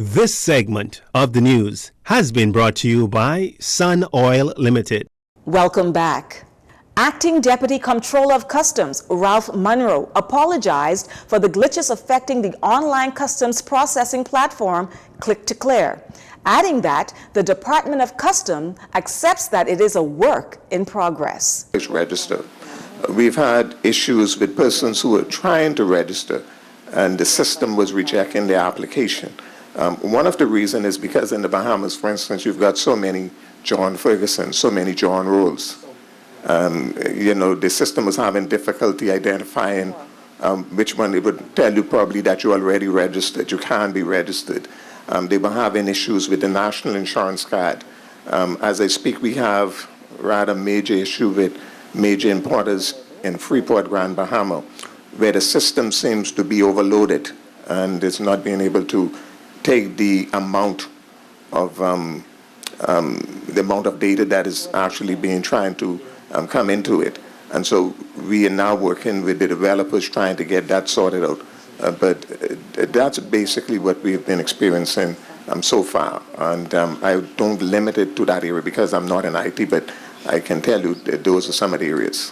This segment of the news has been brought to you by Sun Oil Limited. Welcome back. Acting Deputy Comptroller of Customs, Ralph Munro, apologized for the glitches affecting the online customs processing platform, Click to Clear, adding that the Department of Customs accepts that it is a work in progress. Register. We've had issues with persons who were trying to register and the system was rejecting their application. One of the reasons is because in the Bahamas, for instance, you've got so many John Ferguson, so many John Rolls. The system was having difficulty identifying which one. It would tell you probably that you're already registered. You can't be registered. They were having issues with the national insurance card. As I speak, we have rather major issue with major importers in Freeport, Grand Bahama, where the system seems to be overloaded and it's not being able to take the amount of data that is actually being trying to come into it. And so we are now working with the developers trying to get that sorted out. But that's basically what we've been experiencing so far. And I don't limit it to that area because I'm not in IT, but I can tell you that those are some of the areas.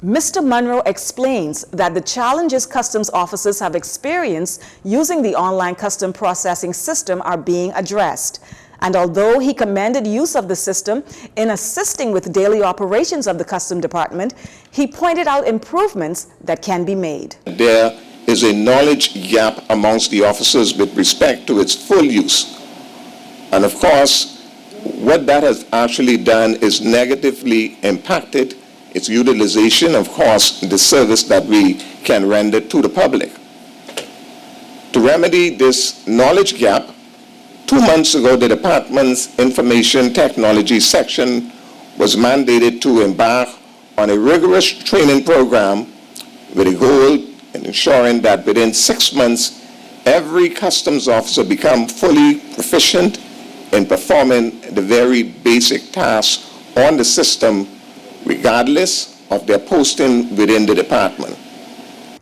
Mr. Munro explains that the challenges customs officers have experienced using the online custom processing system are being addressed. And although he commended use of the system in assisting with daily operations of the Customs Department, he pointed out improvements that can be made. There is a knowledge gap amongst the officers with respect to its full use. And of course, what that has actually done is negatively impacted its utilization, of course, the service that we can render to the public. To remedy this knowledge gap, 2 months ago, the Department's Information Technology section was mandated to embark on a rigorous training program with a goal in ensuring that within 6 months, every customs officer become fully proficient in performing the very basic tasks on the system, regardless of their posting within the department.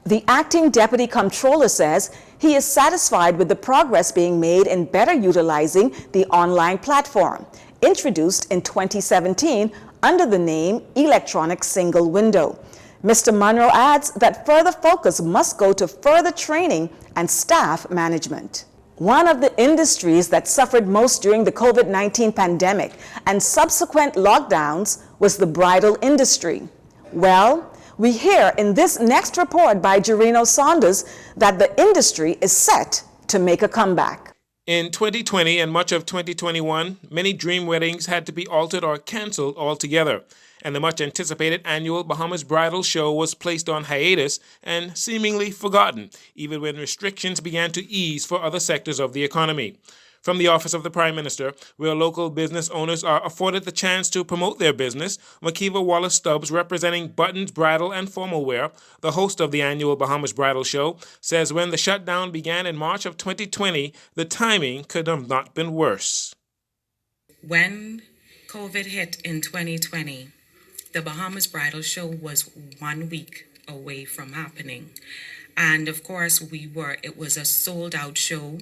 The acting Deputy Comptroller says he is satisfied with the progress being made in better utilizing the online platform, introduced in 2017 under the name Electronic Single Window. Mr. Munro adds that further focus must go to further training and staff management. One of the industries that suffered most during the COVID-19 pandemic and subsequent lockdowns was the bridal industry. Well, we hear in this next report by Jerino Saunders that the industry is set to make a comeback. In 2020 and much of 2021, many dream weddings had to be altered or canceled altogether, and the much-anticipated annual Bahamas Bridal Show was placed on hiatus and seemingly forgotten, even when restrictions began to ease for other sectors of the economy. From the Office of the Prime Minister, where local business owners are afforded the chance to promote their business, Makiva Wallace-Stubbs, representing Buttons Bridal and Formal Wear, the host of the annual Bahamas Bridal Show, says when the shutdown began in March of 2020, the timing could have not been worse. When COVID hit in 2020, the Bahamas Bridal Show was 1 week away from happening. And of course, it was a sold out show.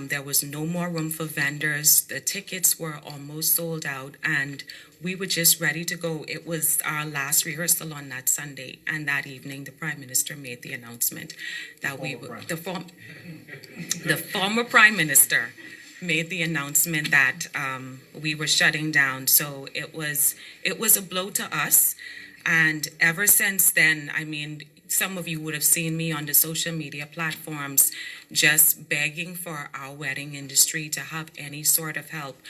There was no more room for vendors. The tickets were almost sold out, and we were just ready to go. It was our last rehearsal on that Sunday, and that evening, the Prime Minister made the announcement that the former Prime Minister made the announcement that we were shutting down. So it was a blow to us, and ever since then, I mean, some of you would have seen me on the social media platforms just begging for our wedding industry to have any sort of help.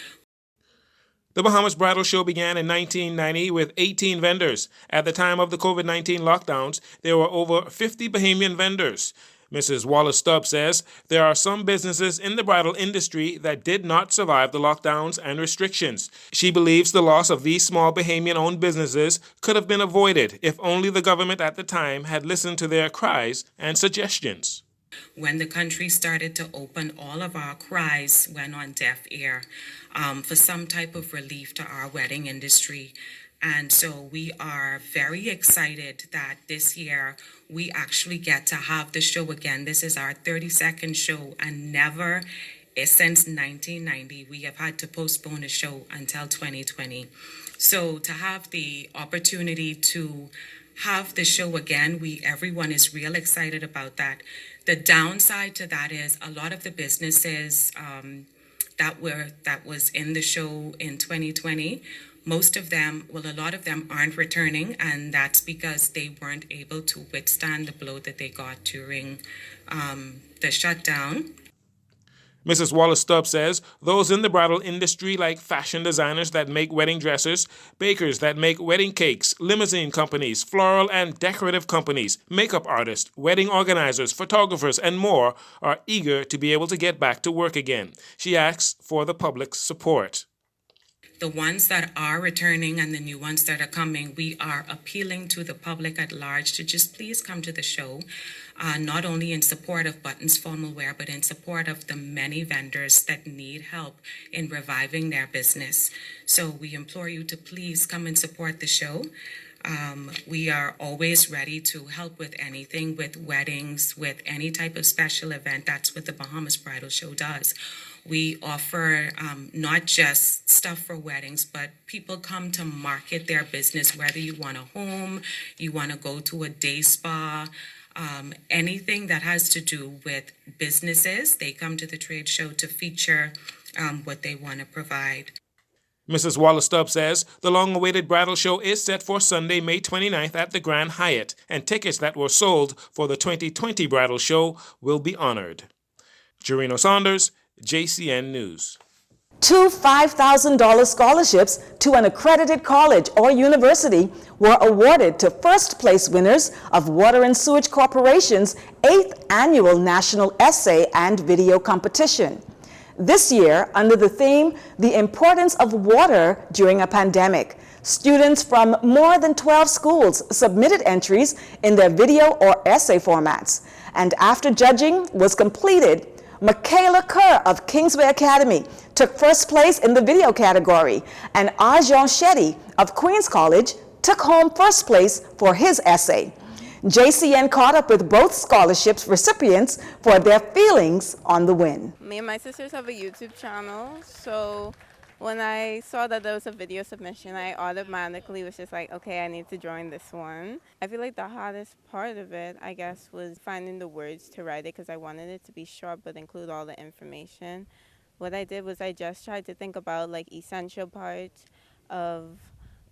The Bahamas Bridal Show began in 1990 with 18 vendors. At the time of the COVID-19 lockdowns, there were over 50 Bahamian vendors. Mrs. Wallace-Stubbs says there are some businesses in the bridal industry that did not survive the lockdowns and restrictions. She believes the loss of these small Bahamian-owned businesses could have been avoided if only the government at the time had listened to their cries and suggestions. When the country started to open, all of our cries went on deaf ear for some type of relief to our wedding industry. And so we are very excited that this year we actually get to have the show again. This is our 32nd show, and never since 1990 we have had to postpone a show until 2020. So to have the opportunity to have the show again, everyone is real excited about that. The downside to that is a lot of the businesses that was in the show in 2020, most of them, well, a lot of them aren't returning, and that's because they weren't able to withstand the blow that they got during the shutdown. Mrs. Wallace Stubbs says those in the bridal industry, like fashion designers that make wedding dresses, bakers that make wedding cakes, limousine companies, floral and decorative companies, makeup artists, wedding organizers, photographers, and more, are eager to be able to get back to work again. She asks for the public's support. The ones that are returning and the new ones that are coming, we are appealing to the public at large to just please come to the show, not only in support of Buttons Formal Wear, but in support of the many vendors that need help in reviving their business. So we implore you to please come and support the show. We are always ready to help with anything, with weddings, with any type of special event. That's what the Bahamas Bridal Show does. We offer not just stuff for weddings, but people come to market their business, whether you want a home, you want to go to a day spa, anything that has to do with businesses. They come to the trade show to feature what they want to provide. Mrs. Wallace Stubbs says the long-awaited bridal show is set for Sunday, May 29th at the Grand Hyatt, and tickets that were sold for the 2020 bridal show will be honored. Jurino Saunders, Jcn News. 2 $5,000 scholarships to an accredited college or university were awarded to first-place winners of Water and Sewage Corporation's 8th Annual National Essay and Video Competition. This year, under the theme, The Importance of Water During a Pandemic, students from more than 12 schools submitted entries in their video or essay formats. And after judging was completed, Michaela Kerr of Kingsway Academy took first place in the video category, and Arjun Shetty of Queens College took home first place for his essay. JCN caught up with both scholarships recipients for their feelings on the win. Me and my sisters have a YouTube channel, so when I saw that there was a video submission, I automatically was just like, okay, I need to join this one. I feel like the hardest part of it, I guess, was finding the words to write it, because I wanted it to be short but include all the information. What I did was I just tried to think about like essential parts of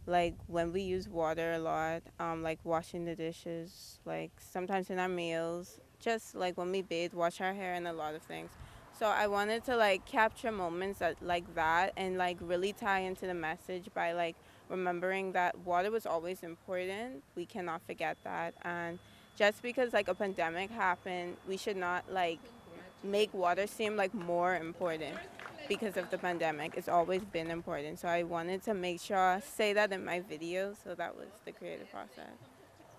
like when we use water a lot, like washing the dishes, like sometimes in our meals, just like when we bathe, wash our hair, and a lot of things. So I wanted to like capture moments like that and like really tie into the message by like remembering that water was always important. We cannot forget that. And just because like a pandemic happened, we should not like make water seem like more important because of the pandemic. It's always been important. So I wanted to make sure I say that in my videos. So that was the creative process.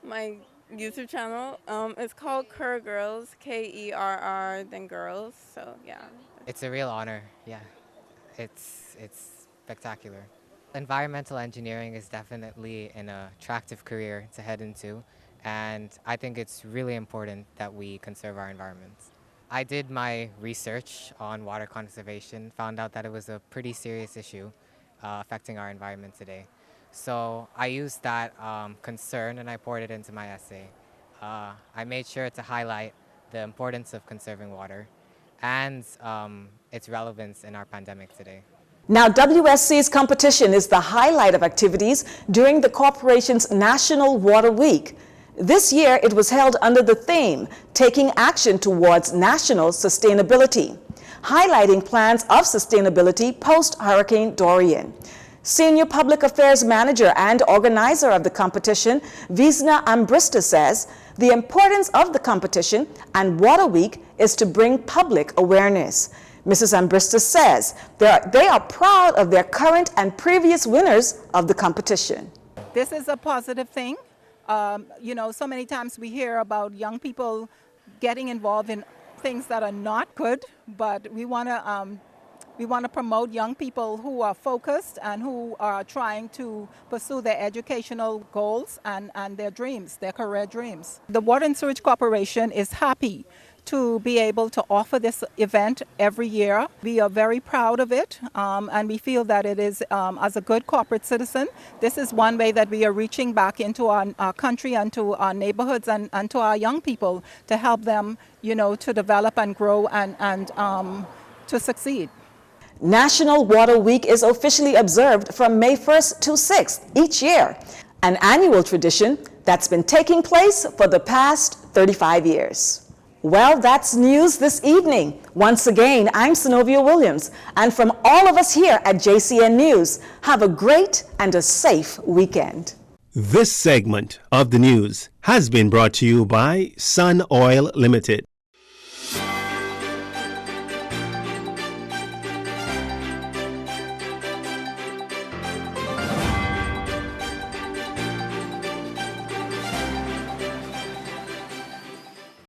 My YouTube channel is called Kerr Girls, Kerr, then Girls. So yeah. It's a real honor. Yeah, it's spectacular. Environmental engineering is definitely an attractive career to head into, and I think it's really important that we conserve our environments. I did my research on water conservation, found out that it was a pretty serious issue affecting our environment today. So I used that concern and I poured it into my essay. I made sure to highlight the importance of conserving water and its relevance in our pandemic today. Now, WSC's competition is the highlight of activities during the corporation's National Water Week. This year, it was held under the theme, Taking Action Towards National Sustainability, highlighting plans of sustainability post-Hurricane Dorian. Senior Public Affairs Manager and organizer of the competition, Visna Ambrista, says the importance of the competition and Water Week is to bring public awareness. Mrs. Ambrista says they are proud of their current and previous winners of the competition. This is a positive thing. You know, so many times we hear about young people getting involved in things that are not good, but we want to We want to promote young people who are focused and who are trying to pursue their educational goals and their dreams, their career dreams. The Water and Sewage Corporation is happy to be able to offer this event every year. We are very proud of it, and we feel that it is, as a good corporate citizen, this is one way that we are reaching back into our country and to our neighborhoods and to our young people to help them, to develop and grow and to succeed. National Water Week is officially observed from May 1st to 6th each year, an annual tradition that's been taking place for the past 35 years. Well, that's news this evening. Once again, I'm Synovia Williams, and from all of us here at JCN News, have a great and a safe weekend. This segment of the news has been brought to you by Sun Oil Limited.